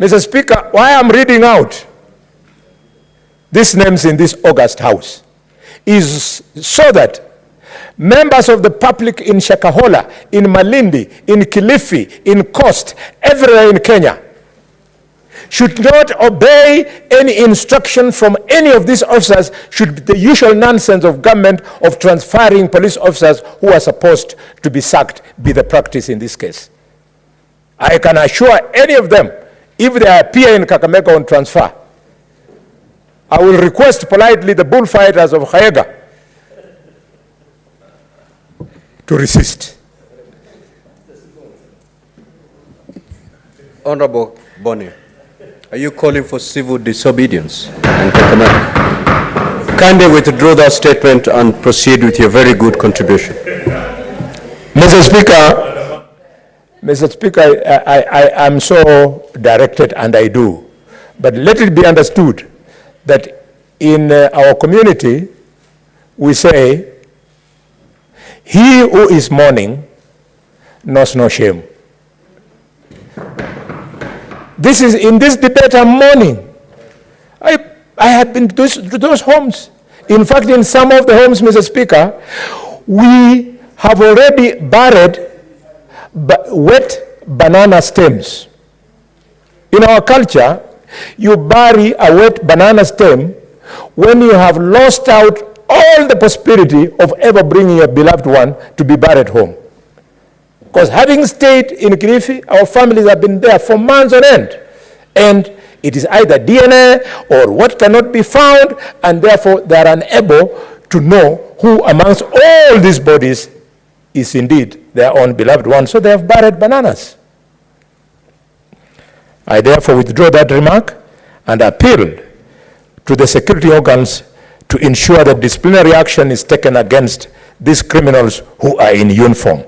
Mr. Speaker, why I'm reading out these names in this august house is so that members of the public in Shakahola, in Malindi, in Kilifi, in Coast, everywhere in Kenya, should not obey any instruction from any of these officers, should the usual nonsense of government of transferring police officers who are supposed to be sacked be the practice in this case. I can assure any of them, if they appear in Kakamega on transfer, I will request politely the bullfighters of Khaega to resist. Honorable Bonnie, are you calling for civil disobedience in Kakamega? Kindly withdraw that statement and proceed with your very good contribution. Mr. Speaker, I am so directed, and I do. But let it be understood that in our community, we say, he who is mourning knows no shame. This is, in this debate, I'm mourning. I have been to those homes. In fact, in some of the homes, Mr. Speaker, we have already buried wet banana stems. In our culture, you bury a wet banana stem when you have lost out all the possibility of ever bringing your beloved one to be buried home. Because having stayed in Kilifi, our families have been there for months on end. And it is either DNA or what cannot be found, and therefore they are unable to know who amongst all these bodies is indeed their own beloved one. So they have buried bananas. I therefore withdraw that remark and appeal to the security organs to ensure that disciplinary action is taken against these criminals who are in uniform.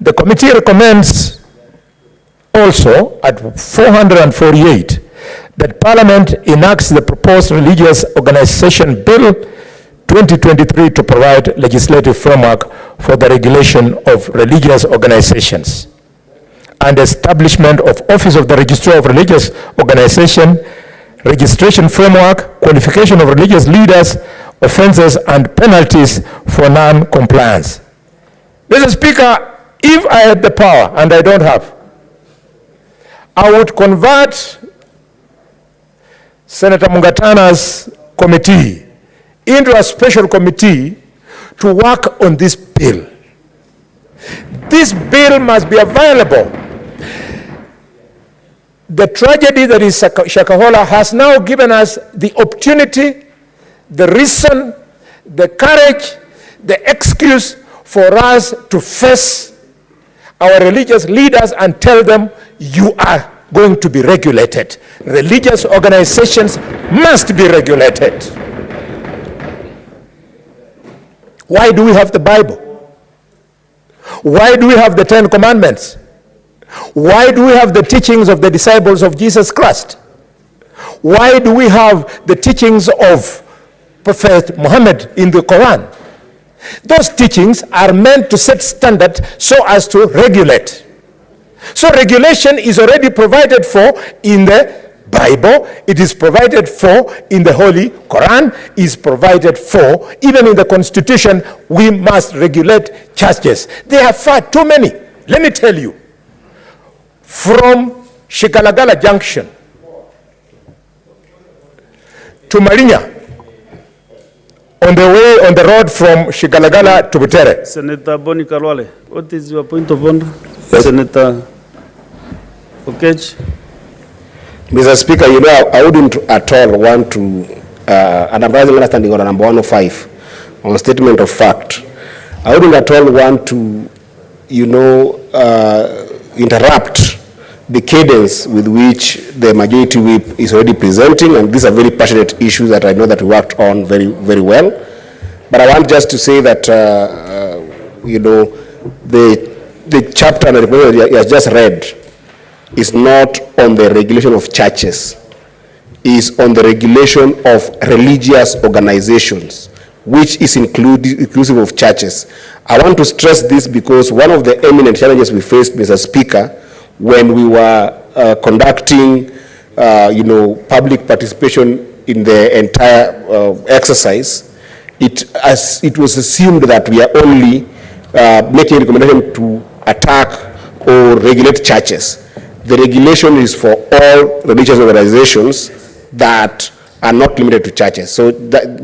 The committee recommends also at 448 that Parliament enacts the proposed Religious Organization Bill 2023 to provide legislative framework for the regulation of religious organizations and establishment of Office of the Registrar of Religious Organization, registration framework, qualification of religious leaders, offenses and penalties for non-compliance. Mr. Speaker, if I had the power, and I don't have, I would convert Senator Mungatana's committee into a special committee to work on this bill. This bill must be available. The tragedy that is Shakahola has now given us the opportunity, the reason, the courage, the excuse for us to face our religious leaders and tell them, you are going to be regulated. Religious organizations must be regulated. Why do we have the Bible? Why do we have the 10 Commandments? Why do we have the teachings of the disciples of Jesus Christ? Why do we have the teachings of Prophet Muhammad in the Quran? Those teachings are meant to set standard so as to regulate. So regulation is already provided for in the Bible, it is provided for in the Holy Quran, is provided for even in the Constitution. We must regulate churches. There are far too many. Let me tell you, from Shigalagala Junction to Marinya, on the way, on the road from Shigalagala to Butere. Senator Boni Khalwale, what is your point of order? Yes. Senator Okech. Mr. Speaker, you know, I wouldn't at all want to, and I'm raising understanding on number 105 on statement of fact. I wouldn't at all want to, you know, interrupt the cadence with which the majority whip is already presenting, and these are very passionate issues that I know that we worked on very, very well. But I want just to say that, you know, the chapter and the report that he has just read is not on the regulation of churches, is on the regulation of religious organizations, which is inclusive of churches. I want to stress this because one of the eminent challenges we faced, Mr. Speaker, when we were conducting, public participation in the entire exercise, it was assumed that we are only making a recommendation to attack or regulate churches. The regulation is for all religious organizations that are not limited to churches. So,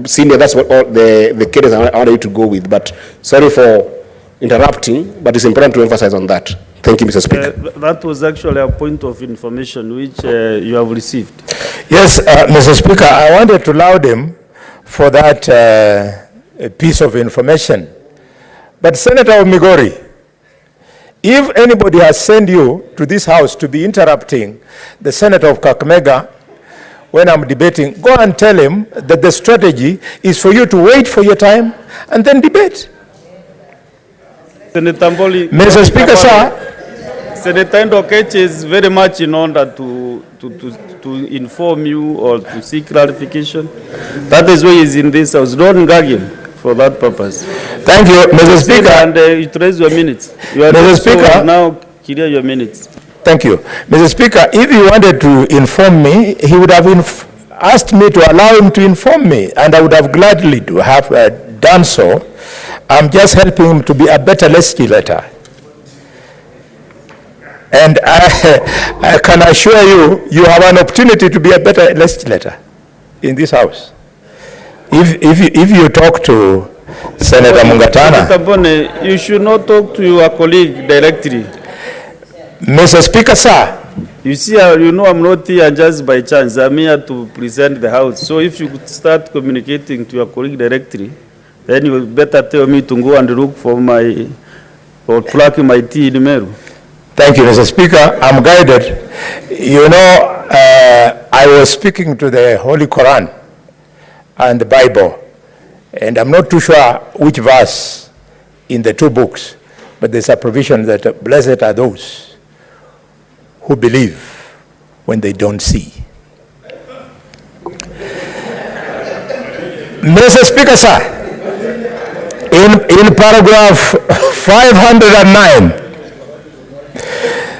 Senior, that's what all the cases I wanted you to go with. But sorry for interrupting, but it's important to emphasize on that. Thank you, Mr. Speaker. That was actually a point of information which you have received. Yes, Mr. Speaker, I wanted to laud him for that piece of information. But Senator Migori, if anybody has sent you to this house to be interrupting the Senator of Kakamega when I'm debating, go and tell him that the strategy is for you to wait for your time and then debate. Senator Mboli, Mr. Speaker, sir. Senator Ndokeche is very much in order to inform you or to seek clarification. That is why he's in this house. Don't gag him for that purpose. Thank you, Mr. Speaker. And you raise your minutes. You are Mr. Speaker. Now clear your minutes. Thank you. Mr. Speaker, if he wanted to inform me, he would have asked me to allow him to inform me, and I would have gladly to have done so. I'm just helping him to be a better legislator. And I can assure you, you have an opportunity to be a better legislator in this house. If you talk to Senator Mungatana. Senator Bone, you should not talk to your colleague directly. Mr. Speaker, sir. You see, you know I'm not here just by chance. I'm here to present the house. So if you could start communicating to your colleague directly, then you better tell me to go and look for or plug my tea in Meru. Thank you, Mr. Speaker. I'm guided. You know, I was speaking to the Holy Quran and the Bible, and I'm not too sure which verse in the two books, but there's a provision that blessed are those who believe when they don't see. Mr. Speaker, sir, in paragraph 509,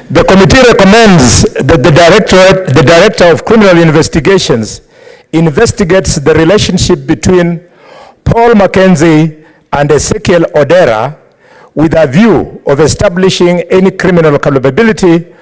the committee recommends that the Director of Criminal Investigations investigates the relationship between Paul Mackenzie and Ezekiel Odera with a view of establishing any criminal culpability